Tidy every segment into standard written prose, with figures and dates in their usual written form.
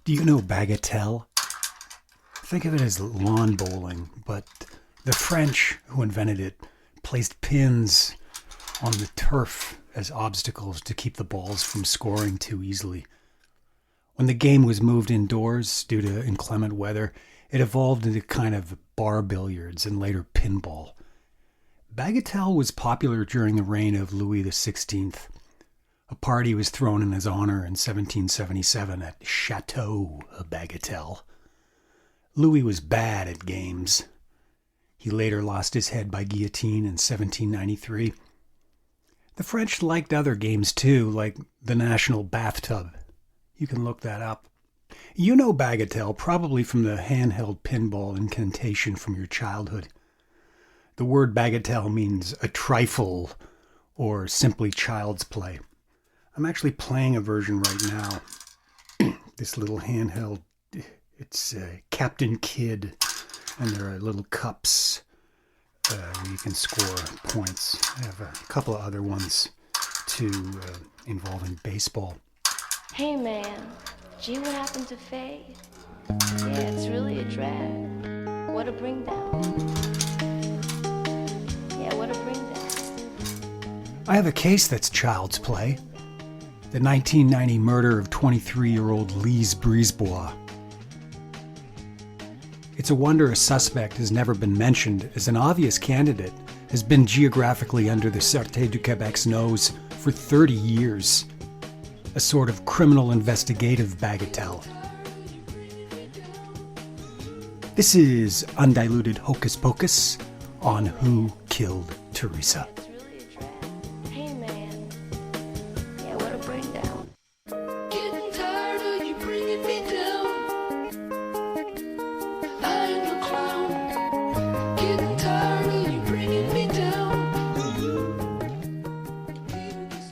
Do you know Bagatelle? Think of it as lawn bowling, but the French who invented it placed pins on the turf as obstacles to keep the balls from scoring too easily. When the game was moved indoors due to inclement weather, it evolved into kind of bar billiards and later pinball. Bagatelle was popular during the reign of Louis XVI. A party was thrown in his honor in 1777 at Chateau Bagatelle. Louis was bad at games. He later lost his head by guillotine in 1793. The French liked other games too, like the National Bathtub. You can look that up. You know Bagatelle probably from the handheld pinball incantation from your childhood. The word Bagatelle means a trifle or simply child's play. I'm actually playing a version right now. This little handheld, it's Captain Kidd, and there are little cups where you can score points. I have a couple of other ones too involving baseball. Hey man, gee, what happened to Faye? Yeah, it's really a drag. What a bring down. Yeah, what a bring down. I have a case that's child's play. The 1990 murder of 23-year-old Lise Brisebois. It's a wonder a suspect has never been mentioned, as an obvious candidate has been geographically under the Surete du Quebec's nose for 30 years. A sort of criminal investigative bagatelle. This is Undiluted Hocus Pocus on Who Killed Teresa. Hey man, yeah, what a bring down. Getting tired of you bringing me down. I ain't no clown. Getting tired of you bringing me down.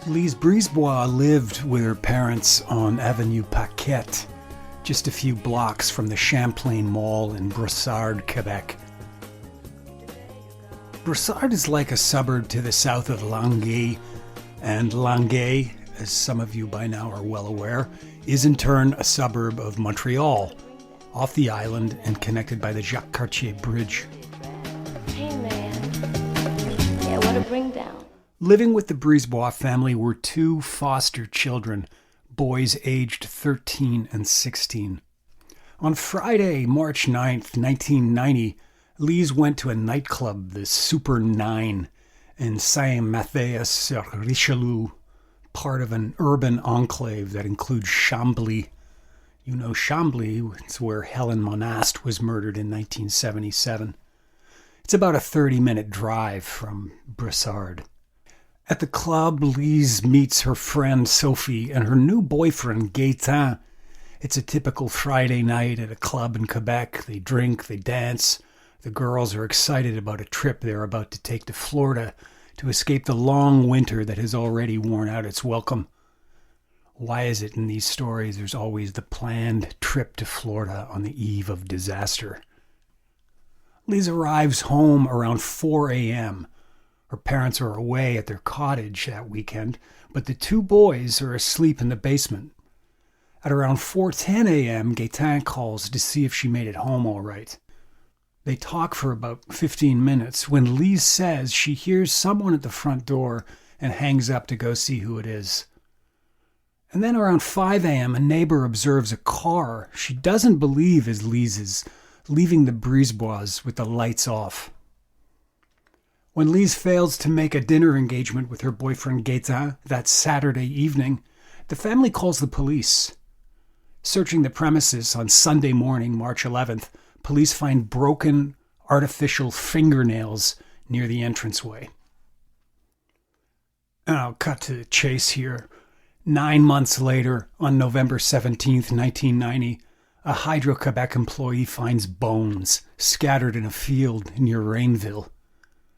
Lise Brisebois lived with her parents on Avenue Paquette, just a few blocks from the Champlain Mall in Brossard, Quebec. Brossard is like a suburb to the south of Longueuil, and Longueuil, as some of you by now are well aware, is in turn a suburb of Montreal, off the island and connected by the Jacques Cartier Bridge. Hey man, yeah, what a bring down. Living with the Brisebois family were two foster children, boys aged 13 and 16. On Friday, March 9th, 1990, Lise went to a nightclub, the Super 9, in Saint-Mathias-sur-Richelieu, part of an urban enclave that includes Chambly. You know Chambly, it's where Helen Monast was murdered in 1977. It's about a 30-minute drive from Brossard. At the club, Lise meets her friend Sophie and her new boyfriend Gaëtan. It's a typical Friday night at a club in Quebec. They drink, they dance. The girls are excited about a trip they're about to take to Florida to escape the long winter that has already worn out its welcome. Why is it in these stories there's always the planned trip to Florida on the eve of disaster? Lise arrives home around 4 a.m. Her parents are away at their cottage that weekend, but the two boys are asleep in the basement. At around 4:10 a.m., Gaëtan calls to see if she made it home all right. They talk for about 15 minutes when Lise says she hears someone at the front door and hangs up to go see who it is. And then around 5 a.m., a neighbor observes a car she doesn't believe is Lise's, leaving the Brisebois with the lights off. When Lise fails to make a dinner engagement with her boyfriend Gaëtan that Saturday evening, the family calls the police. Searching the premises on Sunday morning, March 11th, police find broken artificial fingernails near the entranceway. And I'll cut to the chase here. 9 months later, on November 17th, 1990, a Hydro-Quebec employee finds bones scattered in a field near Rainville.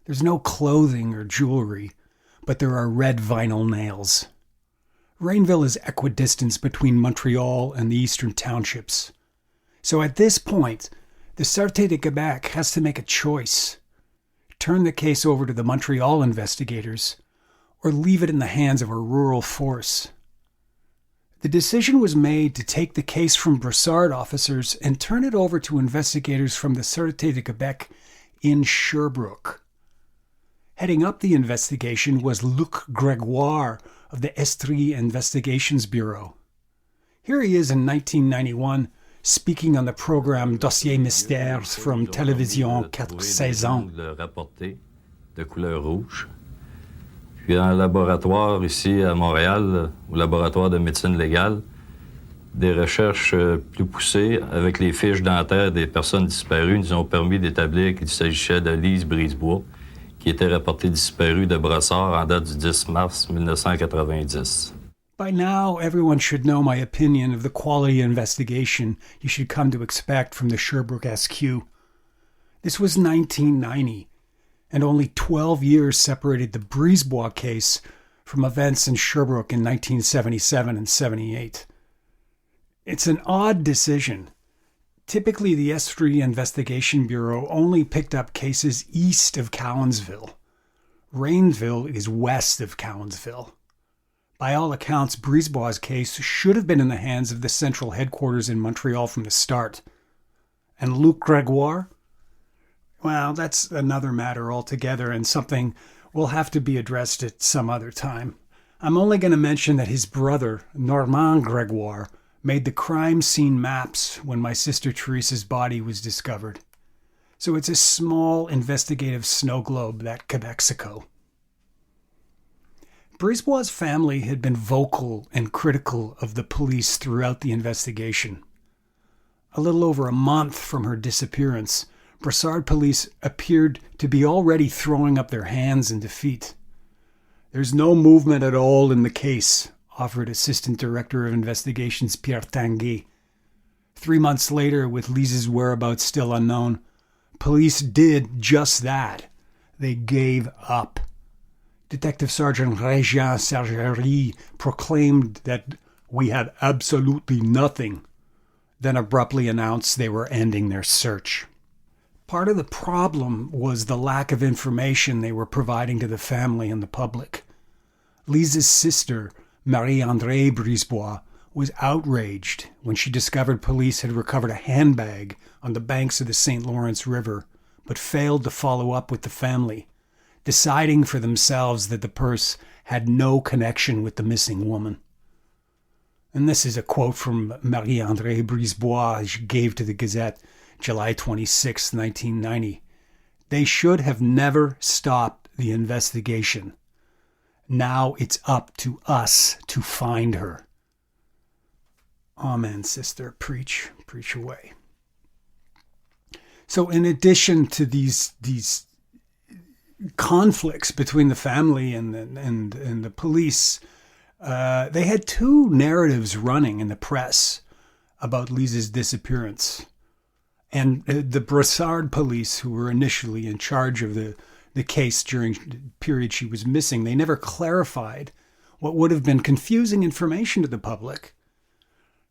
There's no clothing or jewelry, but there are red vinyl nails. Rainville is equidistant between Montreal and the eastern townships. So at this point, the Surete du Quebec has to make a choice. Turn the case over to the Montreal investigators, or leave it in the hands of a rural force. The decision was made to take the case from Brossard officers and turn it over to investigators from the Surete du Quebec in Sherbrooke. Heading up the investigation was Luc Gregoire of the Estrie Investigations Bureau. Here he is in 1991, speaking on the program Dossier Mystères from Télévision 4 saisons. Le rapporté de couleur rouge. Puis en laboratoire ici à Montréal, au laboratoire de médecine légale, des recherches plus poussées avec les fiches dentaires des personnes disparues nous ont permis d'établir qu'il s'agissait de Lise Brisebois, qui était rapportée disparue de Brossard en date du 10 mars 1990. By now, everyone should know my opinion of the quality investigation you should come to expect from the Sherbrooke SQ. This was 1990, and only 12 years separated the Brisebois case from events in Sherbrooke in 1977 and 78. It's an odd decision. Typically, the Estrie Investigation Bureau only picked up cases east of Cowansville. Rainville is west of Cowansville. By all accounts, Brisebois' case should have been in the hands of the central headquarters in Montreal from the start. And Luc Gregoire? Well, that's another matter altogether and something will have to be addressed at some other time. I'm only going to mention that his brother, Normand Gregoire, made the crime scene maps when my sister Teresa's body was discovered. So it's a small investigative snow globe, that Quebexico. Brisebois' family had been vocal and critical of the police throughout the investigation. A little over a month from her disappearance, Brossard police appeared to be already throwing up their hands in defeat. "There's no movement at all in the case," offered Assistant Director of Investigations Pierre Tanguay. 3 months later, with Lise's whereabouts still unknown, police did just that. They gave up. Detective Sergeant Régent Sergerie proclaimed that we had absolutely nothing, then abruptly announced they were ending their search. Part of the problem was the lack of information they were providing to the family and the public. Lise's sister, Marie-Andrée Brisebois, was outraged when she discovered police had recovered a handbag on the banks of the St. Lawrence River, but failed to follow up with the family, deciding for themselves that the purse had no connection with the missing woman. And this is a quote from Marie-Andrée Brisebois she gave to the Gazette, July 26, 1990. "They should have never stopped the investigation. Now it's up to us to find her." Amen, sister. Preach away. So in addition to these conflicts between the family and the police, they had two narratives running in the press about Lise's disappearance. And the Brossard police, who were initially in charge of the case during the period she was missing, they never clarified what would have been confusing information to the public.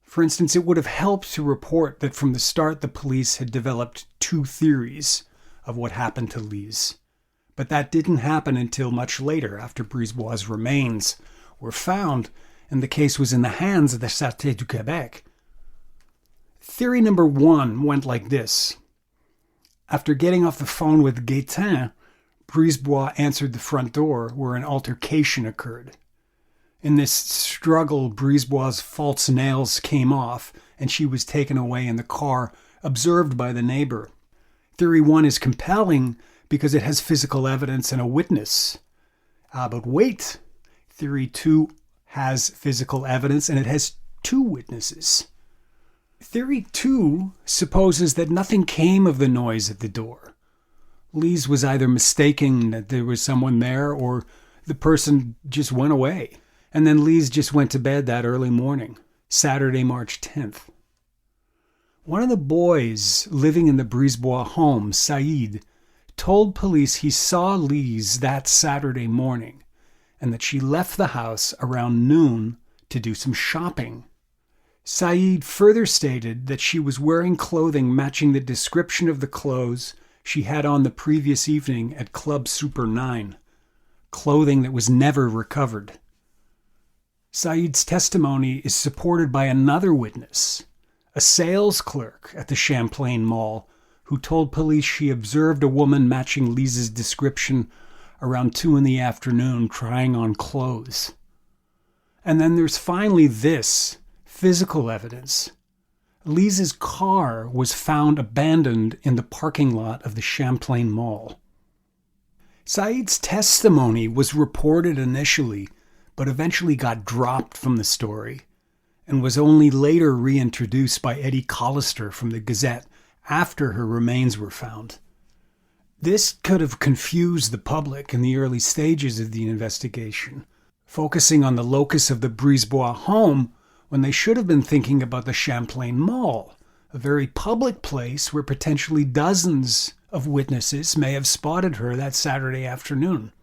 For instance, it would have helped to report that from the start the police had developed two theories of what happened to Lise. But that didn't happen until much later, after Brisebois' remains were found and the case was in the hands of the Surete du Quebec. Theory number one went like this. After getting off the phone with Gaétan, Brisebois answered the front door where an altercation occurred. In this struggle, Brisebois' false nails came off and she was taken away in the car, observed by the neighbor. Theory one is compelling because it has physical evidence and a witness. But wait, Theory two has physical evidence and it has two witnesses. Theory two supposes that nothing came of the noise at the door. Lise was either mistaken that there was someone there or the person just went away. And then Lise just went to bed that early morning, Saturday, March 10th. One of the boys living in the Brisebois home, Saïd, told police he saw Lise that Saturday morning and that she left the house around noon to do some shopping. Saïd further stated that she was wearing clothing matching the description of the clothes she had on the previous evening at Club Super 9, clothing that was never recovered. Saeed's testimony is supported by another witness, a sales clerk at the Champlain Mall, who told police she observed a woman matching Lise's description around 2 p.m. trying on clothes. And then there's finally this physical evidence. Lise's car was found abandoned in the parking lot of the Champlain Mall. Saeed's testimony was reported initially, but eventually got dropped from the story and was only later reintroduced by Eddie Collister from the Gazette after her remains were found. This could have confused the public in the early stages of the investigation, focusing on the locus of the Brisebois home when they should have been thinking about the Champlain Mall, a very public place where potentially dozens of witnesses may have spotted her that Saturday afternoon.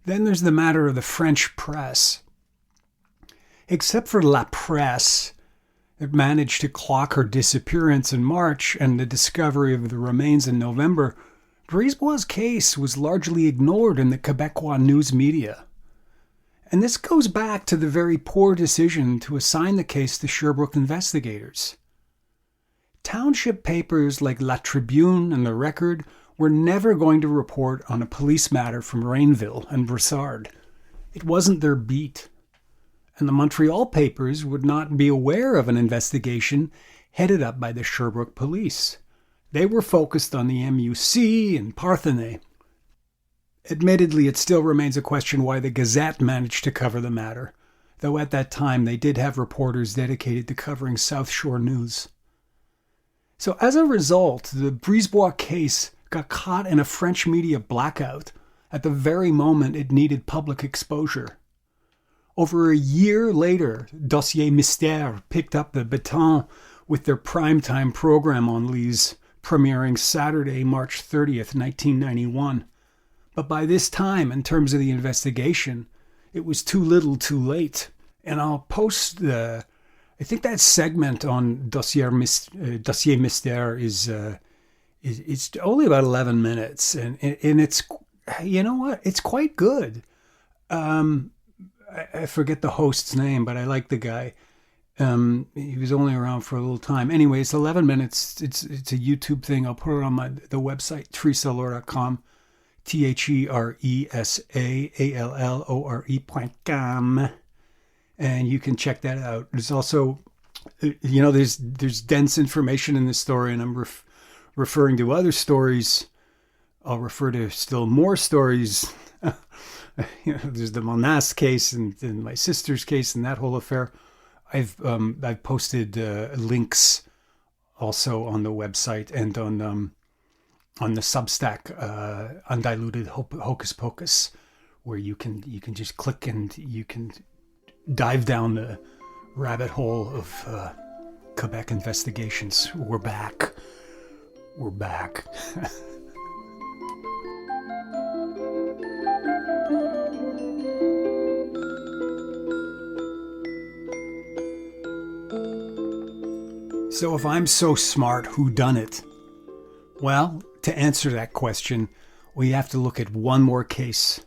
Then there's the matter of the French press. Except for La Presse, that managed to clock her disappearance in March and the discovery of the remains in November, Brisebois' case was largely ignored in the Quebecois news media. And this goes back to the very poor decision to assign the case to Sherbrooke investigators. Township papers like La Tribune and The Record were never going to report on a police matter from Rainville and Brossard. It wasn't their beat. And the Montreal papers would not be aware of an investigation headed up by the Sherbrooke police. They were focused on the MUC and Parthenay. Admittedly, it still remains a question why the Gazette managed to cover the matter, though at that time they did have reporters dedicated to covering South Shore news. So as a result, the Brisebois case got caught in a French media blackout at the very moment it needed public exposure. Over a year later, Dossier Mystère picked up the baton with their primetime program on Lise, premiering Saturday, March 30th, 1991. But by this time, in terms of the investigation, it was too little too late. And I'll post I think that segment on Dossier Mystère is it's only about 11 minutes. And it's, you know what, it's quite good. I forget the host's name, but I like the guy. He was only around for a little time. Anyway, it's 11 minutes. It's a YouTube thing. I'll put it on the website, tresalore.com, TheSaallore.com, and you can check that out. There's also, there's dense information in this story, and I'm referring to other stories. I'll refer to still more stories. There's the Monas case and my sister's case and that whole affair. I've posted links also on the website and on the Substack Undiluted Hocus Pocus, where you can just click and you can dive down the rabbit hole of Quebec investigations. We're back. So if I'm so smart, who done it? Well, to answer that question, we have to look at one more case.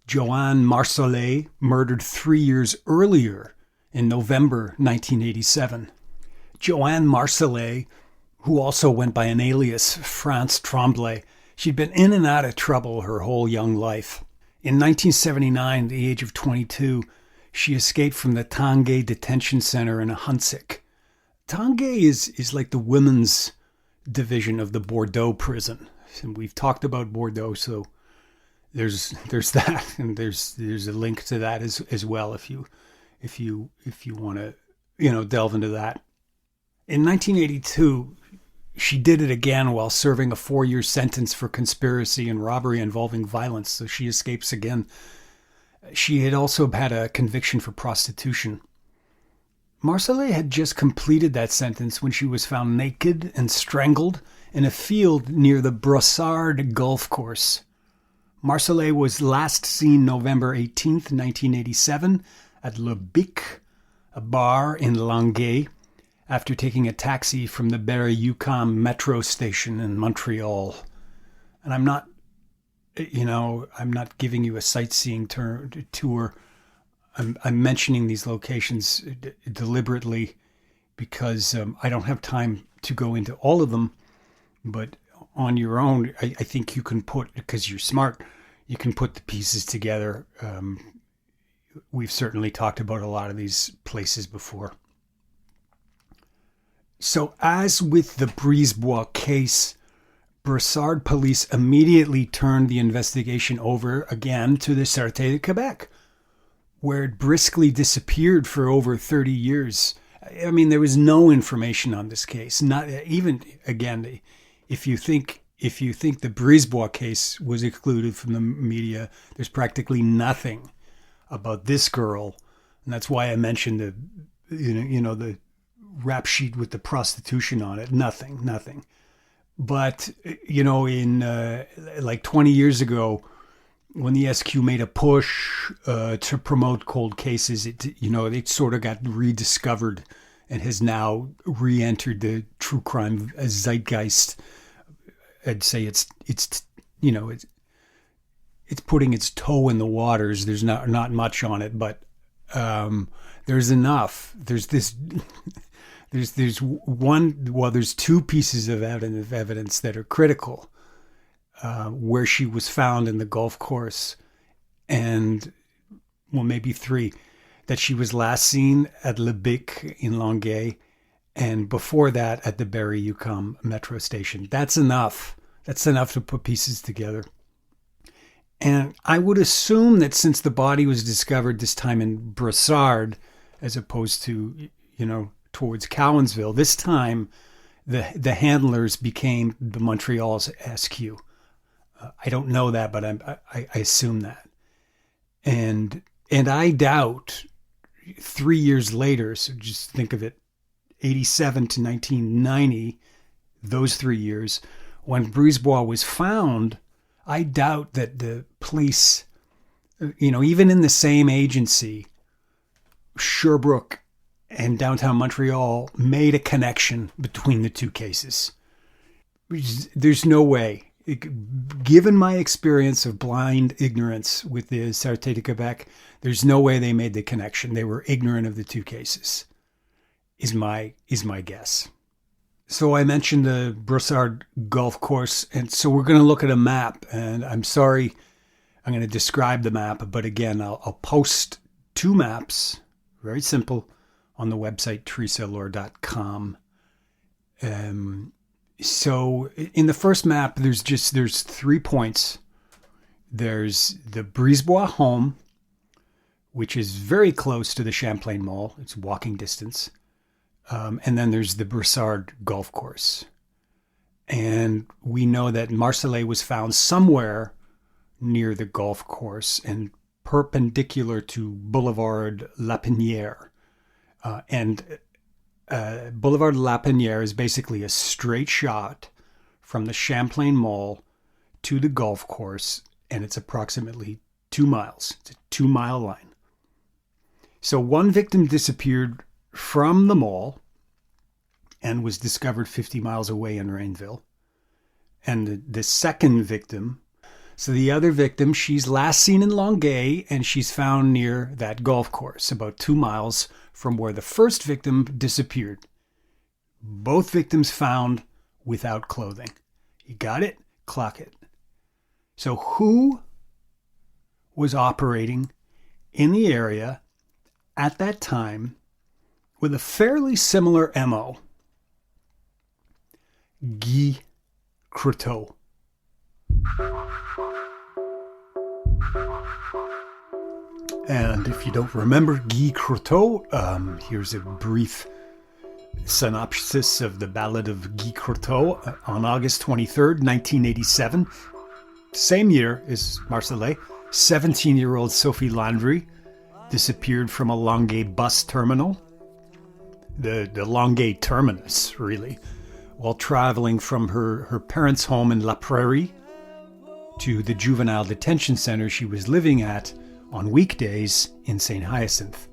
Joanne Marcellet, murdered 3 years earlier in November 1987. Joanne Marcellet, who also went by an alias, France Tremblay, she'd been in and out of trouble her whole young life. In 1979, at the age of 22, she escaped from the Tanguay Detention Center in Ahuntsic. Tanguay is like the women's division of the Bordeaux prison. And we've talked about Bordeaux, so there's that, and there's a link to that as well if you want to delve into that. In 1982, she did it again while serving a 4-year sentence for conspiracy and robbery involving violence, so she escapes again. She had also had a conviction for prostitution. Marcellet had just completed that sentence when she was found naked and strangled in a field near the Brossard golf course. Marcellet was last seen November 18th, 1987 at Le Bic, a bar in Longueuil, after taking a taxi from the Berry-UQAM metro station in Montreal. And I'm not giving you a sightseeing tour. I'm mentioning these locations deliberately because I don't have time to go into all of them, but on your own, I think you can put, because you're smart, you can put the pieces together. We've certainly talked about a lot of these places before. So as with the Brisebois case, Brossard police immediately turned the investigation over again to the Surete du Quebec, where it briskly disappeared for over 30 years. I mean, there was no information on this case. Not even, again, if you think the Brisebois case was excluded from the media, there's practically nothing about this girl, and that's why I mentioned the the rap sheet with the prostitution on it. Nothing. But in like 20 years ago, when the SQ made a push to promote cold cases, it sort of got rediscovered and has now re-entered the true crime zeitgeist. I'd say it's putting its toe in the waters. There's not much on it, but there's enough. There's two pieces of evidence that are critical. Where she was found in the golf course, and maybe three, that she was last seen at Le Bic in Longueuil, and before that at the Barrie-UQAM metro station. That's enough. That's enough to put pieces together. And I would assume that since the body was discovered this time in Brossard, as opposed to, towards Cowansville, this time the handlers became the Montreal's SQ. I don't know that, but I assume that. And I doubt 3 years later, so just think of it, 87 to 1990, those 3 years, when Brisebois was found, I doubt that the police, even in the same agency, Sherbrooke and downtown Montreal, made a connection between the two cases. There's no way. Given my experience of blind ignorance with the Surete du Quebec, there's no way they made the connection. They were ignorant of the two cases, is my guess. So I mentioned the Brossard golf course, and so we're going to look at a map. And I'm sorry, I'm going to describe the map, but again, I'll post two maps, very simple, on the website teresalore.com. So in the first map, there's 3 points. There's the Brisebois home, which is very close to the Champlain Mall. It's walking distance. And then there's the Brossard golf course. And we know that Marcellet was found somewhere near the golf course and perpendicular to Boulevard Lapinière. Boulevard Lapinière is basically a straight shot from the Champlain Mall to the golf course, and it's approximately 2 miles. It's a 2-mile line. So one victim disappeared from the mall and was discovered 50 miles away in Rainville. And the second victim, so the other victim, she's last seen in Longueuil, and she's found near that golf course, about 2 miles from where the first victim disappeared. Both victims found without clothing. You got it? Clock it. So who was operating in the area at that time with a fairly similar MO? Guy Croteau. And if you don't remember Guy Croteau, here's a brief synopsis of the Ballad of Guy Croteau. On August 23rd, 1987, same year as Marcellet, 17-year-old Sophie Landry disappeared from a Longueuil bus terminal, the Longueuil terminus, really, while traveling from her parents' home in La Prairie to the juvenile detention center she was living at on weekdays in St. Hyacinthe.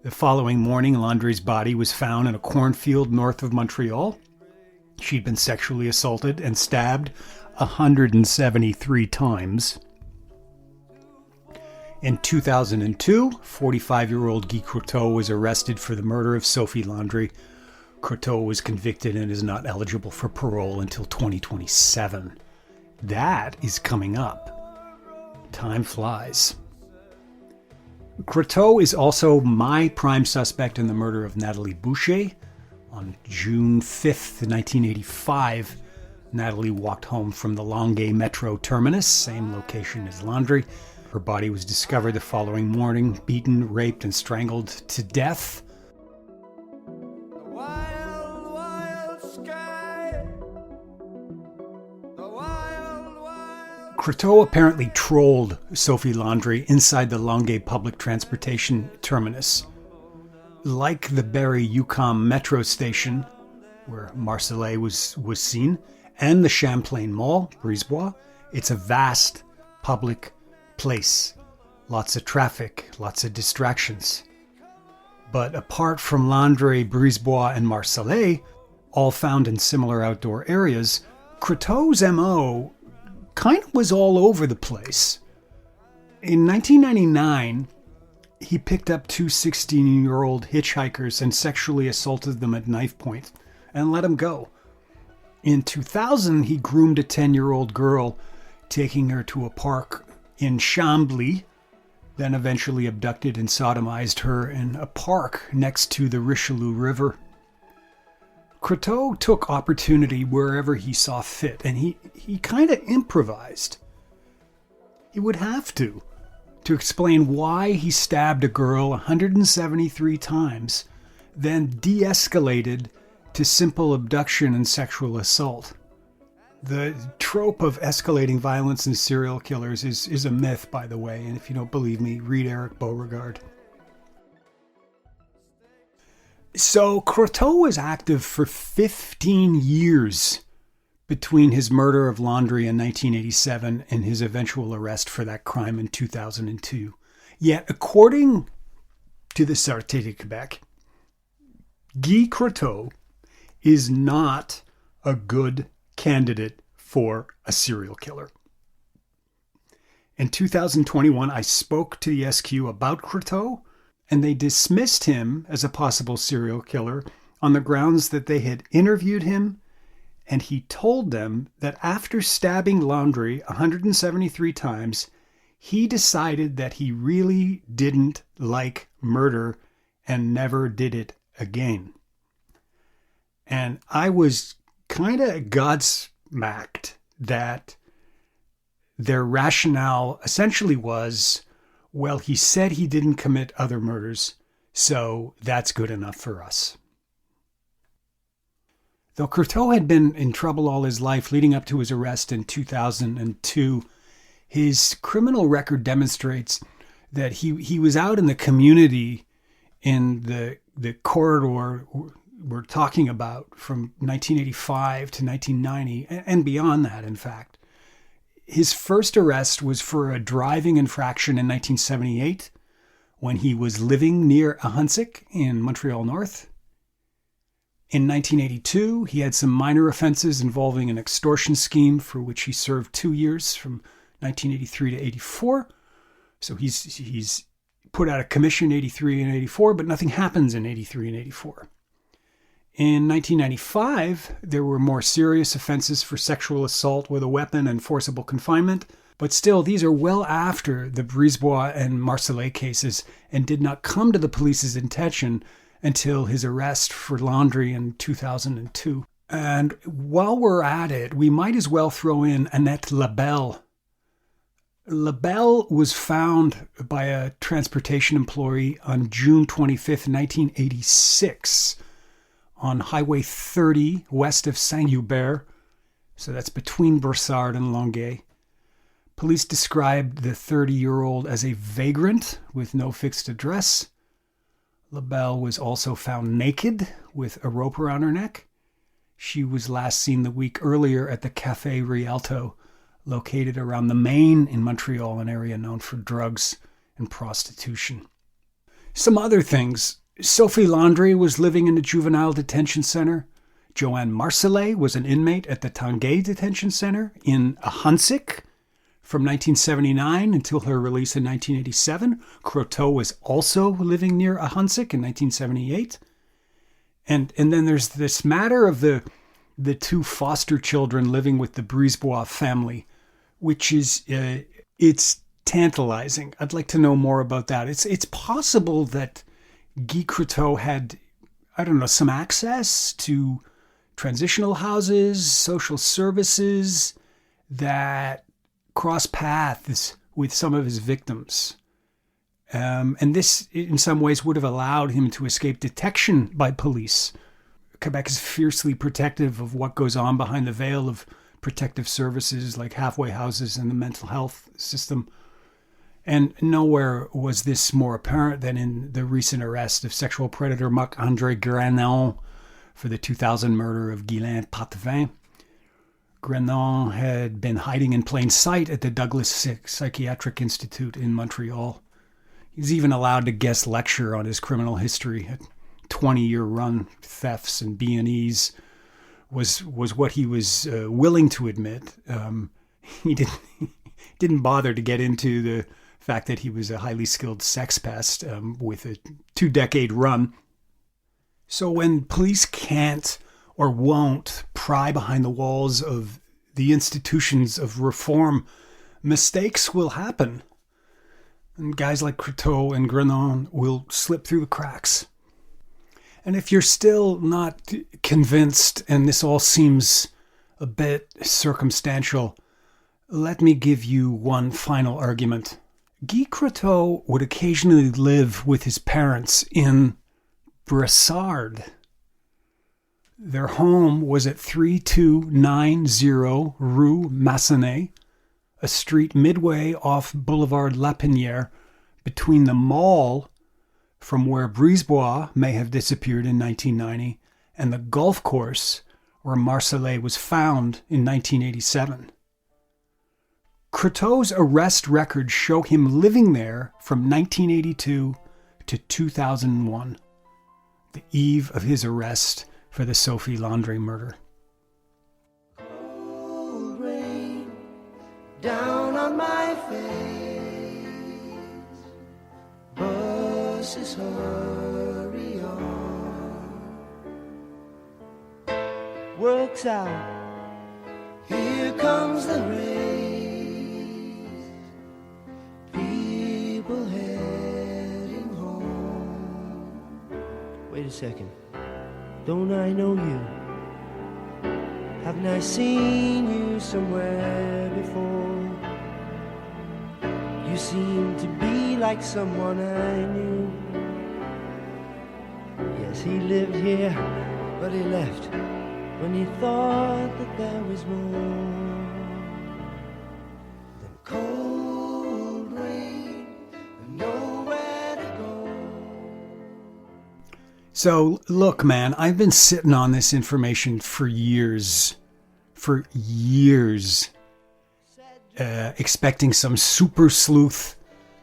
The following morning, Landry's body was found in a cornfield north of Montreal. She'd been sexually assaulted and stabbed 173 times. In 2002, 45-year-old Guy Croteau was arrested for the murder of Sophie Landry. Croteau was convicted and is not eligible for parole until 2027. That is coming up. Time flies. Croteau is also my prime suspect in the murder of Nathalie Boucher. On June 5th, 1985, Nathalie walked home from the Longueuil Metro terminus, same location as Landry. Her body was discovered the following morning, beaten, raped, and strangled to death. Croteau apparently trolled Sophie Landry inside the Longueuil public transportation terminus. Like the Barrie-UQAM metro station, where Marseille was seen, and the Champlain Mall, Brisebois, it's a vast public place. Lots of traffic, lots of distractions. But apart from Landry, Brisebois, and Marseille, all found in similar outdoor areas, Croteau's MO kind of was all over the place. In 1999, he picked up two 16-year-old hitchhikers and sexually assaulted them at knife point and let them go. In 2000, he groomed a 10-year-old girl, taking her to a park in Chambly, then eventually abducted and sodomized her in a park next to the Richelieu River. Croteau took opportunity wherever he saw fit, and he kind of improvised. He would have to explain why he stabbed a girl 173 times, then de-escalated to simple abduction and sexual assault. The trope of escalating violence in serial killers is a myth, by the way, and if you don't believe me, read Eric Beauregard. So Croteau was active for 15 years between his murder of Landry in 1987 and his eventual arrest for that crime in 2002. Yet, according to the Surete du Quebec, Guy Croteau is not a good candidate for a serial killer. In 2021, I spoke to the SQ about Croteau, and they dismissed him as a possible serial killer on the grounds that they had interviewed him, and he told them that after stabbing Landry 173 times, he decided that he really didn't like murder and never did it again. And I was kind of godsmacked that their rationale essentially was, well, he said he didn't commit other murders, so that's good enough for us. Though Croteau had been in trouble all his life leading up to his arrest in 2002, his criminal record demonstrates that he was out in the community in the corridor we're talking about from 1985 to 1990, and beyond that, in fact. His first arrest was for a driving infraction in 1978 when he was living near Ahuntsic in Montreal North. In 1982, he had some minor offenses involving an extortion scheme for which he served 2 years from 1983 to 84. So he's put out of commission 83 and 84, but nothing happens in 83 and 84. In 1995, there were more serious offenses for sexual assault with a weapon and forcible confinement, but still, these are well after the Brisebois and Marseille cases and did not come to the police's attention until his arrest for Landry in 2002. And while we're at it, we might as well throw in Annette Labelle. Labelle was found by a transportation employee on June 25th, 1986, on Highway 30 west of Saint-Hubert, so that's between Brossard and Longueuil. Police described the 30-year-old as a vagrant with no fixed address. Labelle was also found naked with a rope around her neck. She was last seen the week earlier at the Café Rialto, located around the Main in Montreal, an area known for drugs and prostitution. Some other things. Sophie Landry was living in a juvenile detention center. Joanne Marseille was an inmate at the Tanguay Detention Center in Ahuntsic From 1979 until her release in 1987, Croteau was also living near Ahuntsic in 1978. And then there's this matter of the two foster children living with the Brisebois family, which is, it's tantalizing. I'd like to know more about that. It's possible that Guy Croteau had, I don't know, some access to transitional houses, social services that cross paths with some of his victims. And this, in some ways, would have allowed him to escape detection by police. Quebec is fiercely protective of what goes on behind the veil of protective services like halfway houses and the mental health system. And nowhere was this more apparent than in the recent arrest of sexual predator Marc-André Grenon for the 2000 murder of Guylaine Potvin. Grenon had been hiding in plain sight at the Douglas Psychiatric Institute in Montreal. He's even allowed to guest lecture on his criminal history. A 20-year run, thefts and B&Es was what he was willing to admit. He didn't bother to get into the fact that he was a highly skilled sex pest with a 2-decade run. So when police can't or won't pry behind the walls of the institutions of reform, mistakes will happen. And guys like Croteau and Grenon will slip through the cracks. And if you're still not convinced, and this all seems a bit circumstantial, let me give you one final argument. Guy Croteau would occasionally live with his parents in Brossard. Their home was at 3290 Rue Massenet, a street midway off Boulevard Lapinière, between the mall, from where Brisebois may have disappeared in 1990, and the golf course where Marcellet was found in 1987. Croteau's arrest records show him living there from 1982 to 2001, the eve of his arrest for the Sophie Landry murder. Cold rain down on my face, buses hurry on, works out, here comes the race, people heading home. Wait a second, don't I know you? Haven't I seen you somewhere before? You seem to be like someone I knew. Yes, he lived here, but he left when he thought that there was more than cold rain and nowhere to go. So, look, man, I've been sitting on this information for years, expecting some super sleuth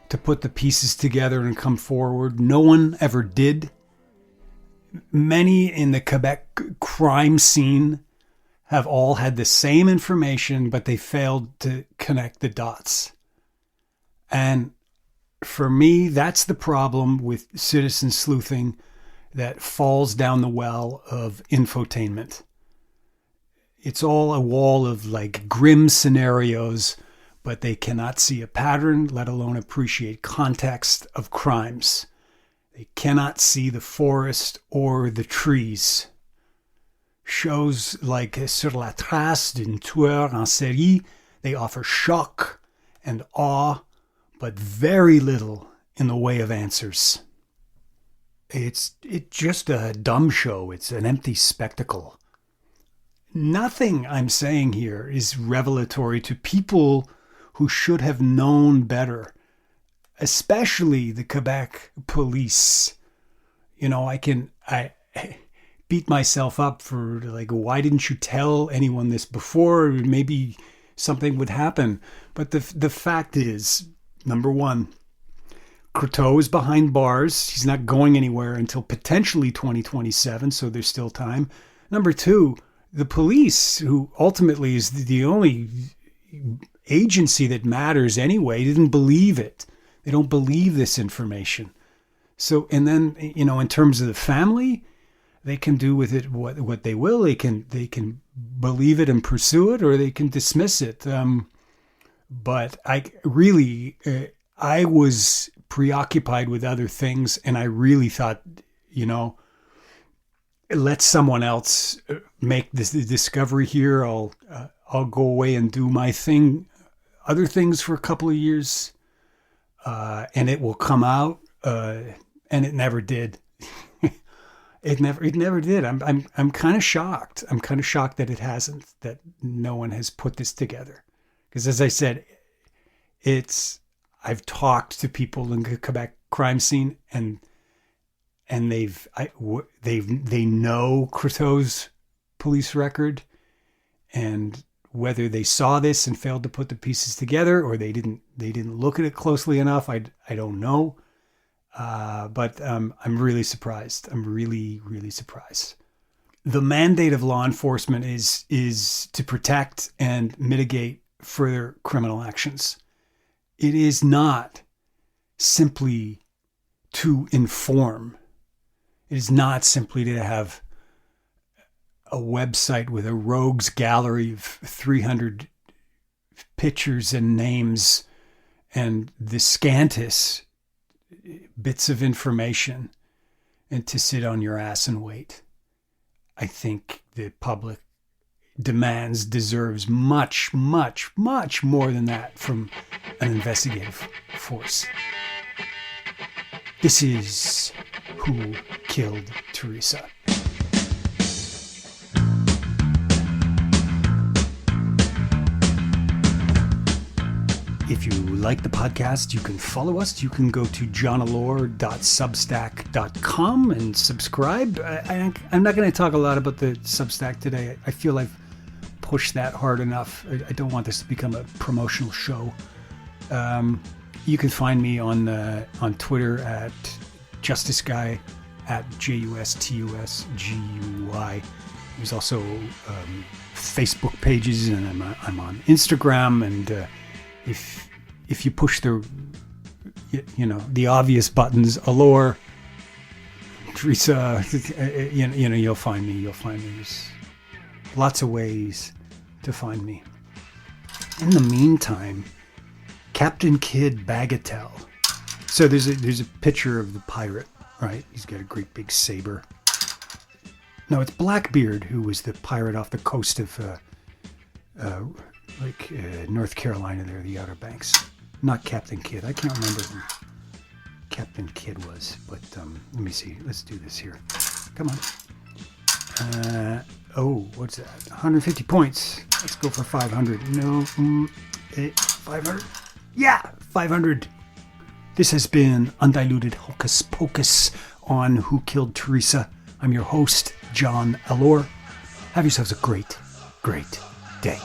to put the pieces together and come forward. No one ever did. Many in the Quebec crime scene have all had the same information, but they failed to connect the dots. And for me, that's the problem with citizen sleuthing that falls down the well of infotainment. It's all a wall of like grim scenarios, but they cannot see a pattern, let alone appreciate context of crimes. They cannot see the forest or the trees. Shows like Sur la trace d'un tueur en série, they offer shock and awe, but very little in the way of answers. It's just a dumb show. It's an empty spectacle. Nothing I'm saying here is revelatory to people who should have known better, especially the Quebec police. You know, I beat myself up for like, why didn't you tell anyone this before? Maybe something would happen. But the fact is, number one, Croteau is behind bars. He's not going anywhere until potentially 2027, so there's still time. Number two, the police, who ultimately is the only, agency that matters anyway didn't believe it. They don't believe this information. So, and then, in terms of the family, they can do with it what they will. They can believe it and pursue it, or they can dismiss it. But I was preoccupied with other things, and I really thought, let someone else make this discovery here. I'll go away and do my thing, other things for a couple of years, and it will come out. And it never did. It never did. I'm kind of shocked. I'm kind of shocked that it hasn't. That no one has put this together. Because as I said, I've talked to people in the Quebec crime scene, and they know Croteau's police record, and whether they saw this and failed to put the pieces together, or they didn't look at it closely enough, I don't know. But I'm really surprised. I'm really, really surprised. The mandate of law enforcement is to protect and mitigate further criminal actions. It is not simply to inform. It is not simply to have a website with a rogues gallery of 300 pictures and names and the scantest bits of information, and to sit on your ass and wait. I think the public deserves much, much, much more than that from an investigative force. This is Who Killed Teresa. If you like the podcast, you can follow us. You can go to johnallure.substack.com and subscribe. I'm not going to talk a lot about the Substack today. I feel I've pushed that hard enough. I don't want this to become a promotional show. You can find me on Twitter at JusticeGuy, at JUSTUSGUY. There's also Facebook pages, and I'm on Instagram, and if you push the obvious buttons, Allure, Teresa, you'll find me. There's lots of ways to find me. In the meantime, Captain Kidd Bagatelle. So there's a picture of the pirate, right? He's got a great big saber. No, it's Blackbeard, who was the pirate off the coast of North Carolina there, the Outer Banks. Not Captain Kidd. I can't remember who Captain Kidd was, but let me see. Let's do this here. Come on. What's that? 150 points. Let's go for 500. No, 500. Yeah, 500. This has been Undiluted Hocus Pocus on Who Killed Teresa. I'm your host, John Allure. Have yourselves a great, great day.